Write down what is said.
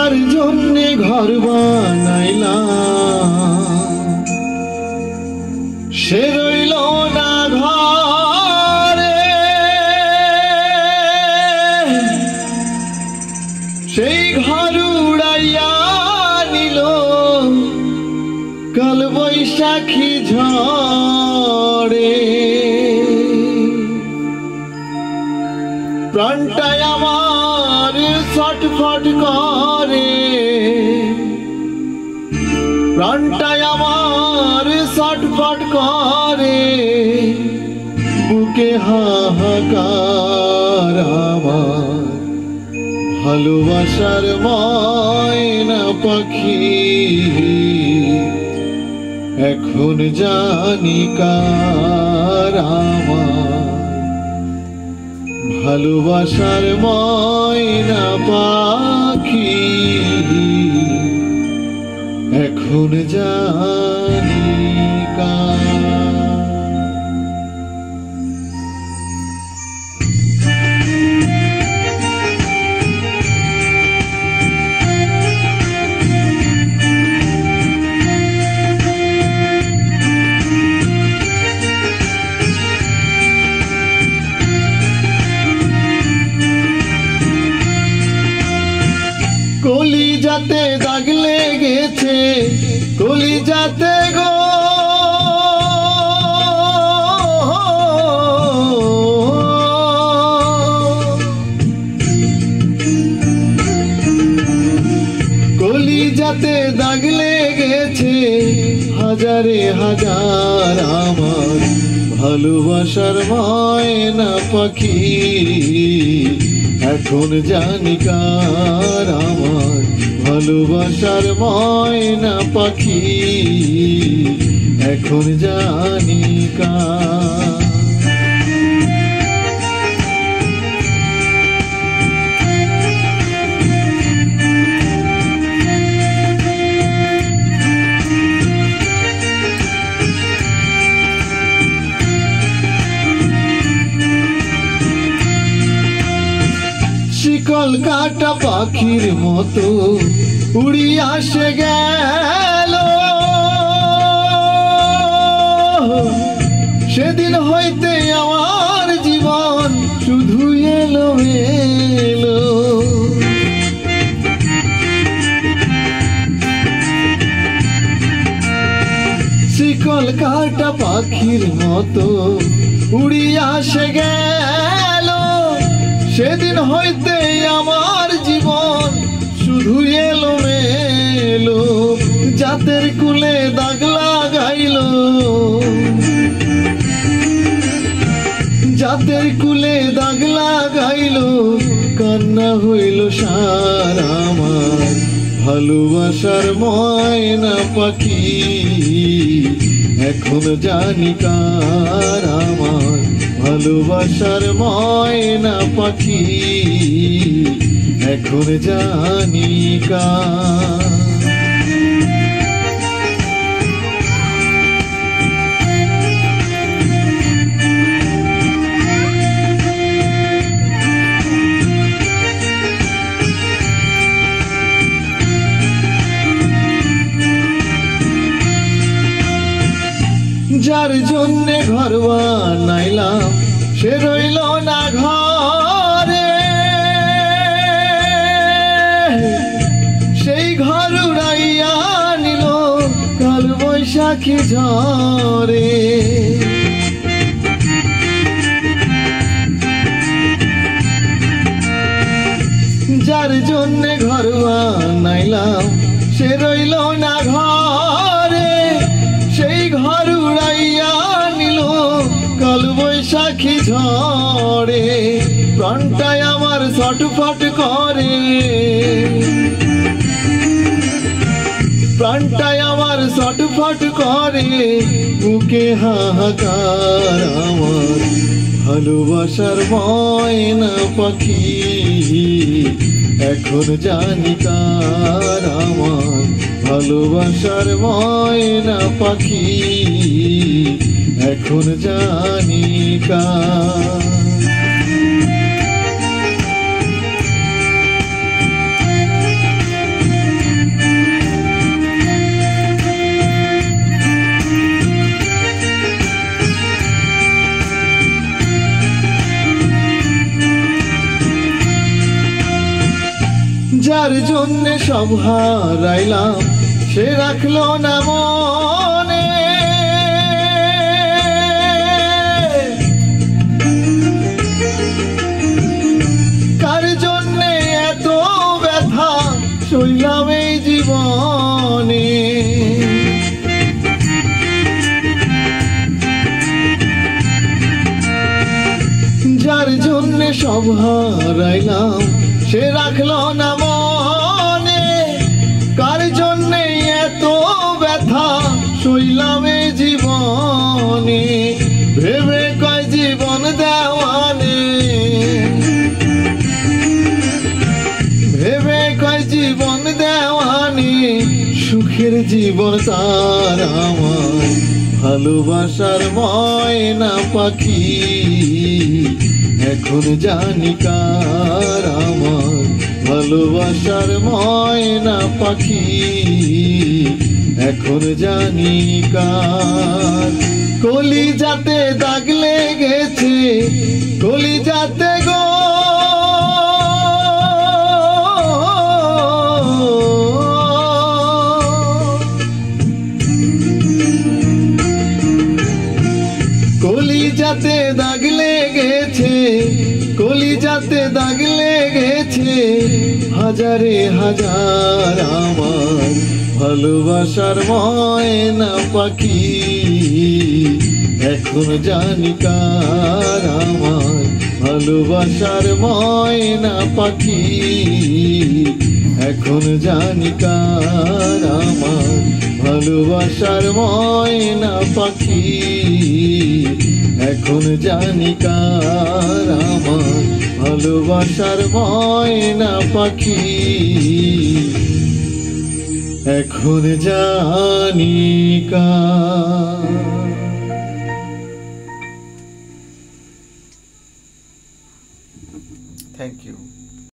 যার জন্যে ঘর বানাইলাম সে রইল না ঘরে, সেই ঘর উড়াইয়া নিল কাল বৈশাখী ঝড়ে। প্রাণটায় আমার ছটফট করে, প্রাণটায় আমার ছটফট করে, বুকে হাহাকার আমার ভালোবাসার ময়না পাখি এখন জানি কার আমার ভালোবাসার ময়না পাখি এখন জানি কার। কলিজাতে দাগ লেগেছে, কলিজাতে গো কলিজাতে দাগ লেগেছে, হাজারে হাজার আমার ভালোবাসার ময়না পাখি এখন জানি কার আমার ভালোবাসার ময়না পাখি এখন জানি কার। শিকল কাটা পাখির মতো উড়িয়া সে গেল, সেদিন হইতে আমার জীবন শুধু এলো এলো। শিকল কাটা পাখির মতো উড়িয়া সে গেল, সেদিন হইতে আমার জীবন শুধু এলো মেলো। জাতের কুলে দাগ লাগাইল, জাতের কুলে দাগ লাগাইল, কান্না হইল সার আমার ভালোবাসার ময়না পাখি এখন জানি কার আমার ভালোবাসার ময়না পাখি এখন জানি কার। যার জন্যে ঘর বানাইলাম সে রইল না ঘরে, সেই ঘর উড়াইয়া নিল কাল বৈশাখী ঝড়ে। যার জন্যে ঘর বানাইলাম সে রইল না ঘরে, সেই ঘর উড়াইয়া নিল কাল বৈশাখী ঝড়ে। প্রাণটায় আমার ছটফট করে, প্রাণটায় আমার ছটফট করে, বুকে হাহাকার আমার ভালোবাসার ময়না পাখি এখন জানি কার আমার ভালোবাসার ময়না পাখি এখন জানি কার। যার জন্যে সব হারাইলাম সে রাখলো না মনে, কার জন্যে এত ব্যথা সইলাম এই জীবনে। যার জন্যে সব হারাইলাম সে রাখলো না মনে, কার জন্যে এত ব্যথা সইলাম এই জীবনে। ভেবে কয় জীবন দেওয়ানে, ভেবে কয় জীবন দেওয়ানে, সুখের জীবন তার আমার ভালোবাসার ময়না পাখি। এখন জানি কার আমার ভালোবাসার ময়না পাখি, এখন জানি কার। কলিজাতে দাগ লেগেছে কলিজাতে গো, কলিজাতে দাগ লেগেছে কলিজাতে দাগ লেগেছে, হাজারে হাজার আমার ভালোবাসার ময়না পাখি। এখন জানি কার আমার ভালোবাসার ময়না পাখি, এখন জানি কার আমার ভালোবাসার ময়না পাখি, এখন জানি কার আমার ভালোবাসার ময়না পাখি, এখন জানি কার।